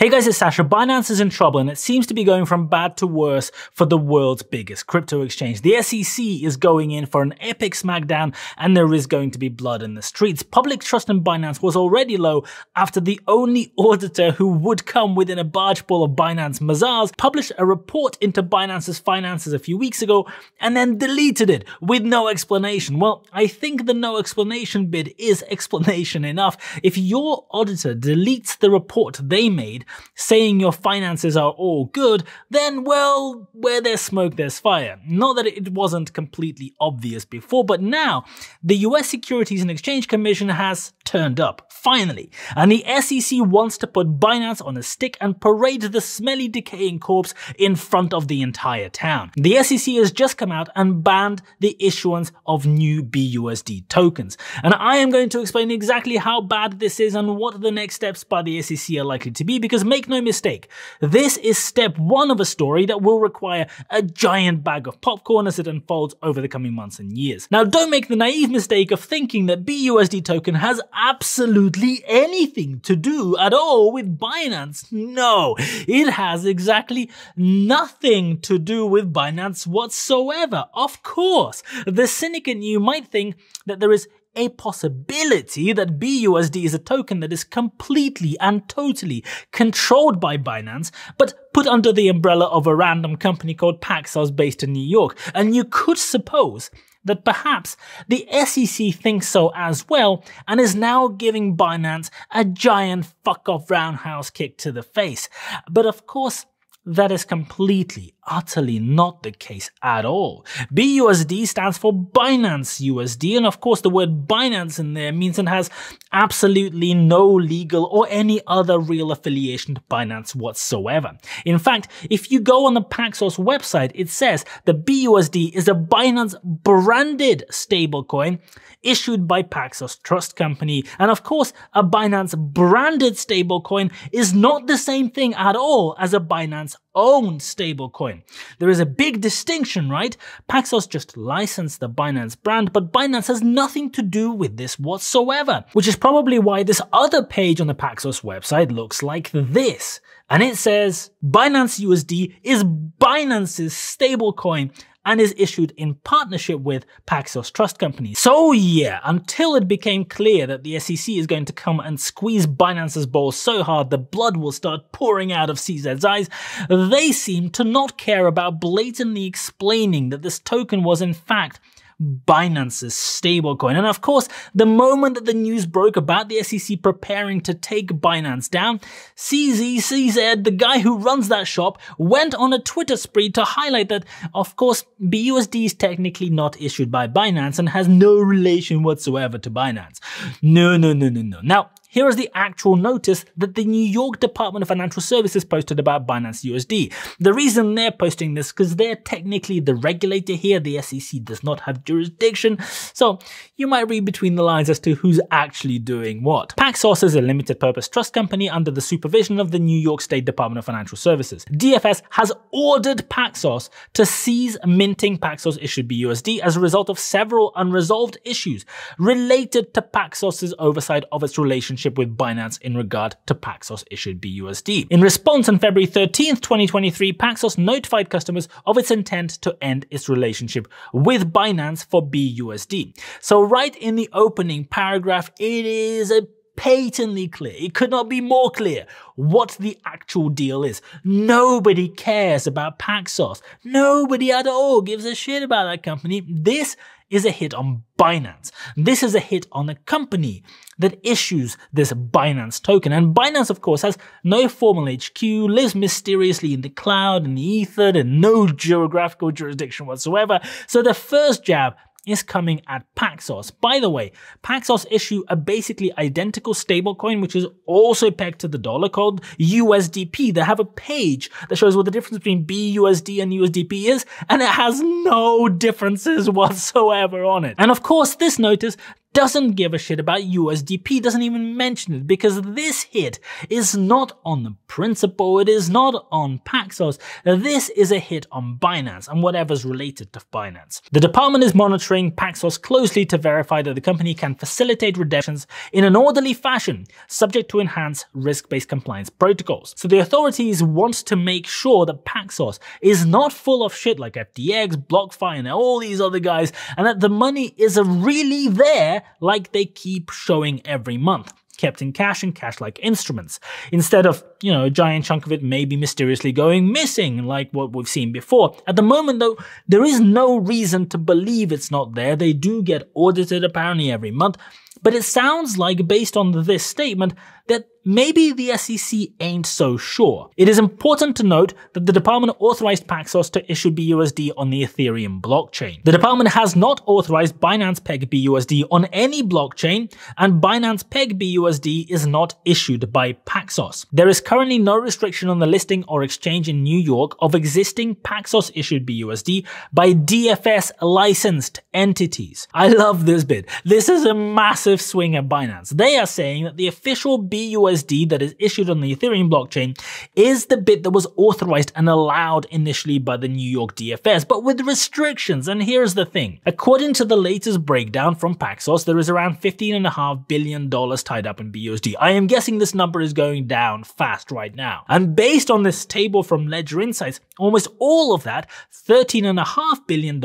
Hey guys, it's Sasha. Binance is in trouble and it seems to be going from bad to worse for the world's biggest crypto exchange. The SEC is going in for an epic smackdown and there is going to be blood in the streets. Public trust in Binance was already low after the only auditor who would come within a bargeful of Binance Mazars published a report into Binance's finances a few weeks ago and then deleted it with no explanation. Well, I think the no explanation bit is explanation enough. If your auditor deletes the report they made, saying your finances are all good, then, well, where there's smoke, there's fire. Not that it wasn't completely obvious before, but now the US Securities and Exchange Commission has turned up, finally. And the SEC wants to put Binance on a stick and parade the smelly, decaying corpse in front of the entire town. The SEC has just come out and banned the issuance of new BUSD tokens. And I am going to explain exactly how bad this is and what the next steps by the SEC are likely to be, because make no mistake, this is step one of a story that will require a giant bag of popcorn as it unfolds over the coming months and years. Now, don't make the naive mistake of thinking that BUSD token has absolutely anything to do at all with Binance. No, it has exactly nothing to do with Binance whatsoever. Of course, the cynic in you might think that there is a possibility that BUSD is a token that is completely and totally controlled by Binance, but put under the umbrella of a random company called Paxos based in New York. And you could suppose that perhaps the SEC thinks so as well and is now giving Binance a giant fuck-off roundhouse kick to the face. But of course, that is completely, utterly not the case at all. BUSD stands for Binance USD, and of course the word Binance in there means it has absolutely no legal or any other real affiliation to Binance whatsoever. In fact, if you go on the Paxos website, it says that BUSD is a Binance branded stablecoin issued by Paxos Trust Company. And of course, a Binance branded stablecoin is not the same thing at all as a Binance owned stablecoin. There is a big distinction, right? Paxos just licensed the Binance brand, but Binance has nothing to do with this whatsoever, which is probably why this other page on the Paxos website looks like this. And it says, Binance USD is Binance's stablecoin and is issued in partnership with Paxos Trust Company. So yeah, until it became clear that the SEC is going to come and squeeze Binance's balls so hard the blood will start pouring out of CZ's eyes, they seemed to not care about blatantly explaining that this token was in fact Binance's stablecoin. And of course, the moment that the news broke about the SEC preparing to take Binance down, CZ, the guy who runs that shop, went on a Twitter spree to highlight that, of course, BUSD is technically not issued by Binance and has no relation whatsoever to Binance. No. Now, here is the actual notice that the New York Department of Financial Services posted about Binance USD. The reason they're posting this is because they're technically the regulator here. The SEC does not have jurisdiction, so you might read between the lines as to who's actually doing what. Paxos is a limited purpose trust company under the supervision of the New York State Department of Financial Services. DFS has ordered Paxos to cease minting Paxos issued BUSD as a result of several unresolved issues related to Paxos's oversight of its relationship with Binance in regard to Paxos issued BUSD. In response, on February 13th, 2023, Paxos notified customers of its intent to end its relationship with Binance for BUSD. So right in the opening paragraph, it is patently clear, it could not be more clear what the actual deal is. Nobody cares about Paxos. Nobody at all gives a shit about that company. This is a hit on Binance. This is a hit on a company that issues this Binance token. And Binance, of course, has no formal HQ, lives mysteriously in the cloud and the ether, and no geographical jurisdiction whatsoever. So the first jab is coming at Paxos. By the way, Paxos issue a basically identical stablecoin, which is also pegged to the dollar, called USDP. They have a page that shows what the difference between BUSD and USDP is, and it has no differences whatsoever on it. And of course, this notice doesn't give a shit about USDP, doesn't even mention it, because this hit is not on the principal, it is not on Paxos, this is a hit on Binance and whatever's related to Binance. The department is monitoring Paxos closely to verify that the company can facilitate redemptions in an orderly fashion, subject to enhanced risk-based compliance protocols. So the authorities want to make sure that Paxos is not full of shit like FTX, BlockFi, and all these other guys, and that the money is really there like they keep showing every month, kept in cash and cash-like instruments, instead of, a giant chunk of it maybe mysteriously going missing like what we've seen before. At the moment though, there is no reason to believe it's not there. They do get audited apparently every month, but it sounds like, based on this statement, that maybe the SEC ain't so sure. It is important to note that the department authorized Paxos to issue BUSD on the Ethereum blockchain. The department has not authorized Binance Peg BUSD on any blockchain, and Binance Peg BUSD is not issued by Paxos. There is currently no restriction on the listing or exchange in New York of existing Paxos issued BUSD by DFS licensed entities. I love this bit. This is a massive swing at Binance. They are saying that the official BUSD that is issued on the Ethereum blockchain is the bit that was authorized and allowed initially by the New York DFS, but with restrictions. And here's the thing. According to the latest breakdown from Paxos, there is around $15.5 billion tied up in BUSD. I am guessing this number is going down fast right now. And based on this table from Ledger Insights, almost all of that, $13.5 billion,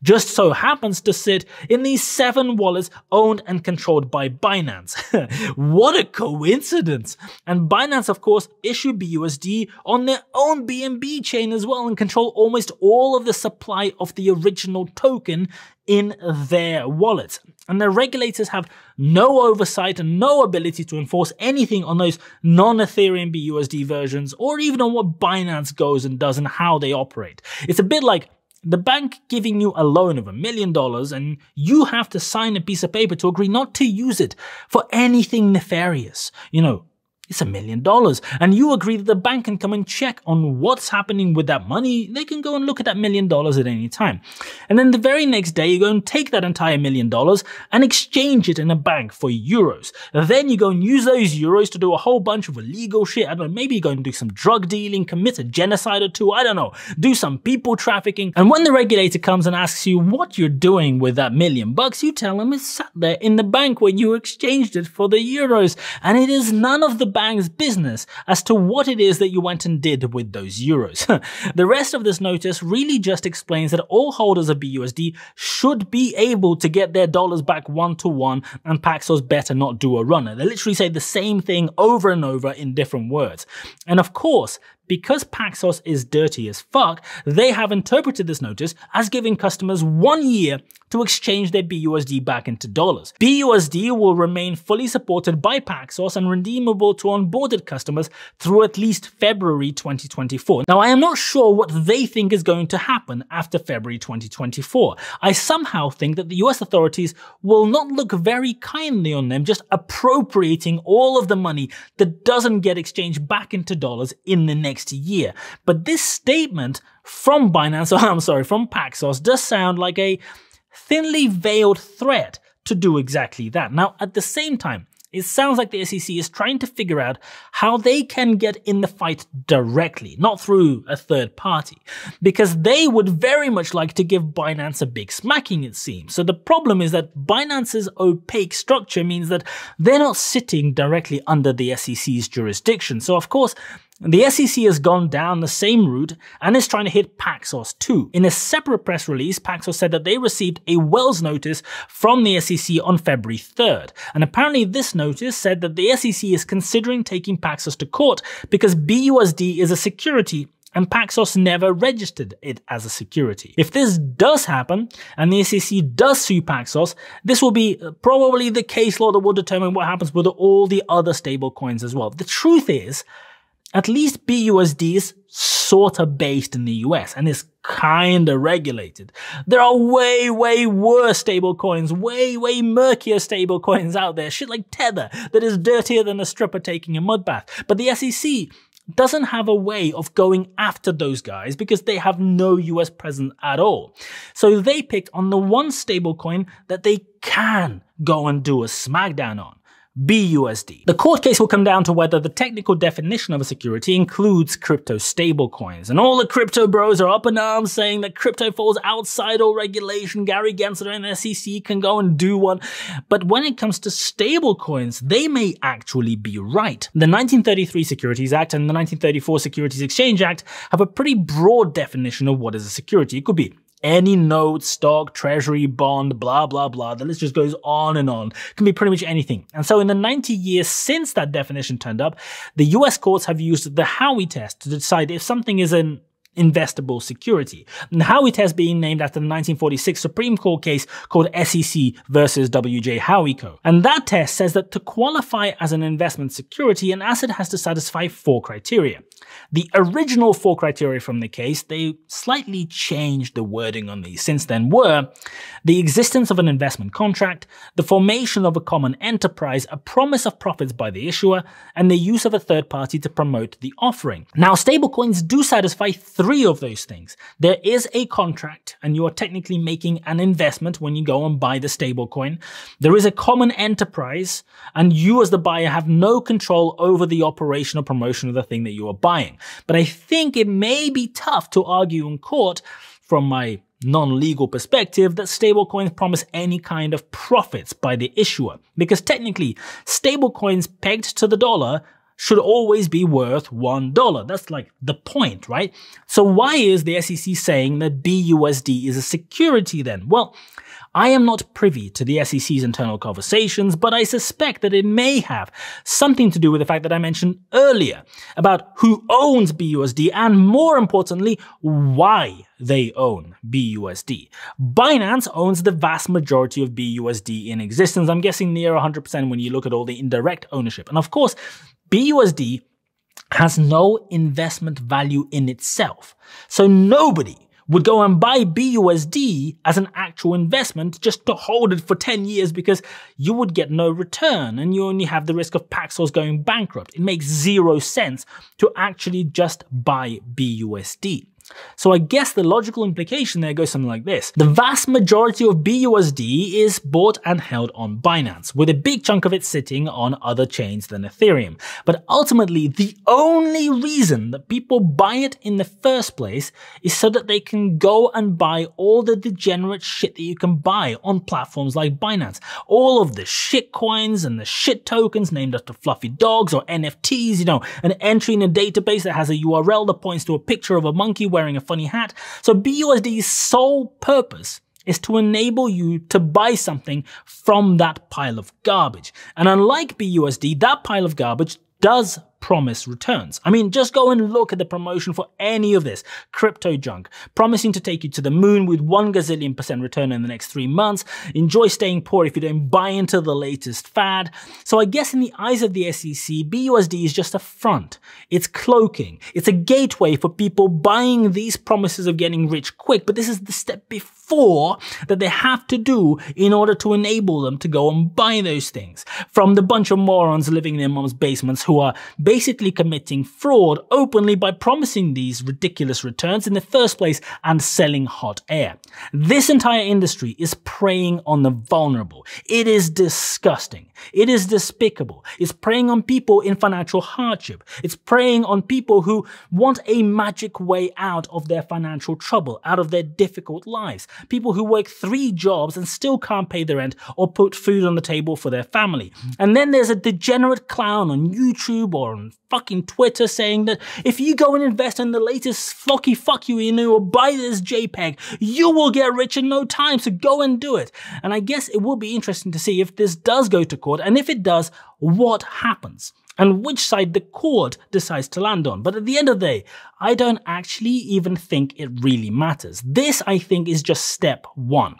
just so happens to sit in these 7 wallets owned and controlled by Binance. What a coincidence! And Binance, of course, issue BUSD on their own BNB chain as well and control almost all of the supply of the original token in their wallets. And the regulators have no oversight and no ability to enforce anything on those non-Ethereum BUSD versions, or even on what Binance goes and does and how they operate. It's a bit like the bank giving you a loan of $1 million and you have to sign a piece of paper to agree not to use it for anything nefarious. It's $1 million, and you agree that the bank can come and check on what's happening with that money. They can go and look at that $1 million at any time. And then the very next day, you go and take that entire $1 million and exchange it in a bank for euros. Then you go and use those euros to do a whole bunch of illegal shit. I don't know, maybe you go and do some drug dealing, commit a genocide or two, I don't know, do some people trafficking. And when the regulator comes and asks you what you're doing with that $1 million, you tell them it's sat there in the bank when you exchanged it for the euros. And it is none of the bank's business as to what it is that you went and did with those euros. The rest of this notice really just explains that all holders of BUSD should be able to get their dollars back 1-to-1, and Paxos better not do a runner. They literally say the same thing over and over in different words. And of course, because Paxos is dirty as fuck, they have interpreted this notice as giving customers 1 year to exchange their BUSD back into dollars. BUSD will remain fully supported by Paxos and redeemable to onboarded customers through at least February 2024. Now, I am not sure what they think is going to happen after February 2024. I somehow think that the US authorities will not look very kindly on them just appropriating all of the money that doesn't get exchanged back into dollars in the next year. But this statement from from Paxos does sound like a thinly veiled threat to do exactly that. Now, at the same time, it sounds like the SEC is trying to figure out how they can get in the fight directly, not through a third party, because they would very much like to give Binance a big smacking, it seems. So the problem is that Binance's opaque structure means that they're not sitting directly under the SEC's jurisdiction. So of course, the SEC has gone down the same route and is trying to hit Paxos too. In a separate press release, Paxos said that they received a Wells notice from the SEC on February 3rd. And apparently this notice said that the SEC is considering taking Paxos to court because BUSD is a security and Paxos never registered it as a security. If this does happen, and the SEC does sue Paxos, this will be probably the case law that will determine what happens with all the other stablecoins as well. The truth is, at least BUSD is sorta based in the US and is kinda regulated. There are way worse stablecoins, way murkier stablecoins out there. Shit like Tether that is dirtier than a stripper taking a mud bath. But the SEC doesn't have a way of going after those guys because they have no US presence at all. So they picked on the one stablecoin that they can go and do a smackdown on. BUSD. The court case will come down to whether the technical definition of a security includes crypto stablecoins. And all the crypto bros are up in arms saying that crypto falls outside all regulation. Gary Gensler and the SEC can go and do one. But when it comes to stablecoins, they may actually be right. The 1933 Securities Act and the 1934 Securities Exchange Act have a pretty broad definition of what is a security. It could be any note, stock, treasury, bond, blah, blah, blah. The list just goes on and on. It can be pretty much anything. And so in the 90 years since that definition turned up, the US courts have used the Howey test to decide if something is an investable security. And the Howey test being named after the 1946 Supreme Court case called SEC versus W.J. Howey Co. And that test says that to qualify as an investment security, an asset has to satisfy 4 criteria. The original 4 criteria from the case, they slightly changed the wording on these since then, were the existence of an investment contract, the formation of a common enterprise, a promise of profits by the issuer, and the use of a third party to promote the offering. Now, stablecoins do satisfy 3 of those things. There is a contract, and you are technically making an investment when you go and buy the stablecoin. There is a common enterprise, and you as the buyer have no control over the operation or promotion of the thing that you are buying. But I think it may be tough to argue in court, from my non-legal perspective, that stablecoins promise any kind of profits by the issuer. Because technically, stablecoins pegged to the dollar should always be worth $1. That's like the point, right? So why is the SEC saying that BUSD is a security then? Well, I am not privy to the SEC's internal conversations, but I suspect that it may have something to do with the fact that I mentioned earlier about who owns BUSD and, more importantly, why they own BUSD. Binance owns the vast majority of BUSD in existence. I'm guessing near 100% when you look at all the indirect ownership. And of course, BUSD has no investment value in itself. So nobody would go and buy BUSD as an actual investment just to hold it for 10 years because you would get no return and you only have the risk of Paxos going bankrupt. It makes 0 sense to actually just buy BUSD. So I guess the logical implication there goes something like this. The vast majority of BUSD is bought and held on Binance, with a big chunk of it sitting on other chains than Ethereum. But ultimately, the only reason that people buy it in the first place is so that they can go and buy all the degenerate shit that you can buy on platforms like Binance. All of the shit coins and the shit tokens named after fluffy dogs or NFTs, an entry in a database that has a URL that points to a picture of a monkey wearing a funny hat. So BUSD's sole purpose is to enable you to buy something from that pile of garbage. And unlike BUSD, that pile of garbage does promise returns. I mean, just go and look at the promotion for any of this crypto junk, promising to take you to the moon with 1 gazillion% return in the next 3 months. Enjoy staying poor if you don't buy into the latest fad. So I guess in the eyes of the SEC, BUSD is just a front. It's cloaking. It's a gateway for people buying these promises of getting rich quick. But this is the step before that they have to do in order to enable them to go and buy those things from the bunch of morons living in their mom's basements who are basically committing fraud openly by promising these ridiculous returns in the first place and selling hot air. This entire industry is preying on the vulnerable. It is disgusting. It is despicable. It's preying on people in financial hardship. It's preying on people who want a magic way out of their financial trouble, out of their difficult lives. People who work 3 jobs and still can't pay their rent or put food on the table for their family. And then there's a degenerate clown on YouTube or on fucking Twitter saying that if you go and invest in the latest flocky fuck you or buy this JPEG, you will get rich in no time, so go and do it. And I guess it will be interesting to see if this does go to court, and if it does, what happens and which side the court decides to land on. But at the end of the day, I don't actually even think it really matters. This, I think, is just step 1.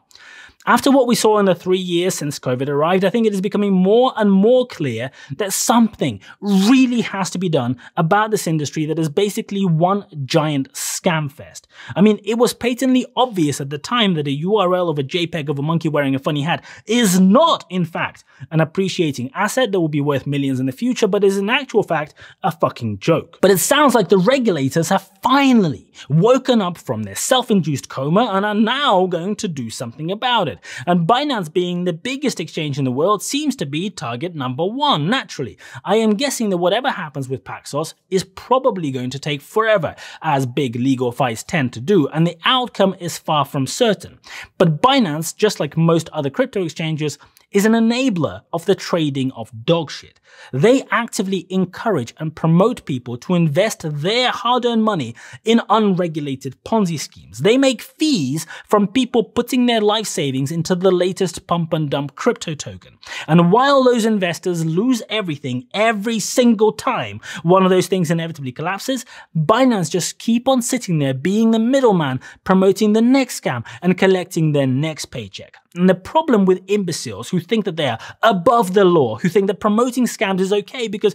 After what we saw in the 3 years since COVID arrived, I think it is becoming more and more clear that something really has to be done about this industry that is basically one giant scam fest. I mean, it was patently obvious at the time that a URL of a JPEG of a monkey wearing a funny hat is not, in fact, an appreciating asset that will be worth millions in the future, but is in actual fact a fucking joke. But it sounds like the regulators have finally woken up from their self-induced coma and are now going to do something about it. And Binance, being the biggest exchange in the world, seems to be target number one, naturally. I am guessing that whatever happens with Paxos is probably going to take forever, as big legal fights tend to do, and the outcome is far from certain. But Binance, just like most other crypto exchanges, is an enabler of the trading of dogshit. They actively encourage and promote people to invest their hard-earned money in unregulated Ponzi schemes. They make fees from people putting their life savings into the latest pump and dump crypto token. And while those investors lose everything every single time one of those things inevitably collapses, Binance just keep on sitting there being the middleman, promoting the next scam and collecting their next paycheck. And the problem with imbeciles who think that they are above the law, who think that promoting scams is okay because,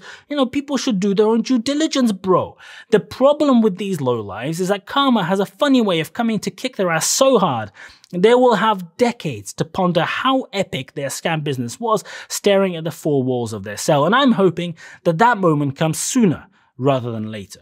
people should do their own due diligence, bro. The problem with these lowlives is that karma has a funny way of coming to kick their ass so hard they will have decades to ponder how epic their scam business was, staring at the four walls of their cell. And I'm hoping that that moment comes sooner rather than later.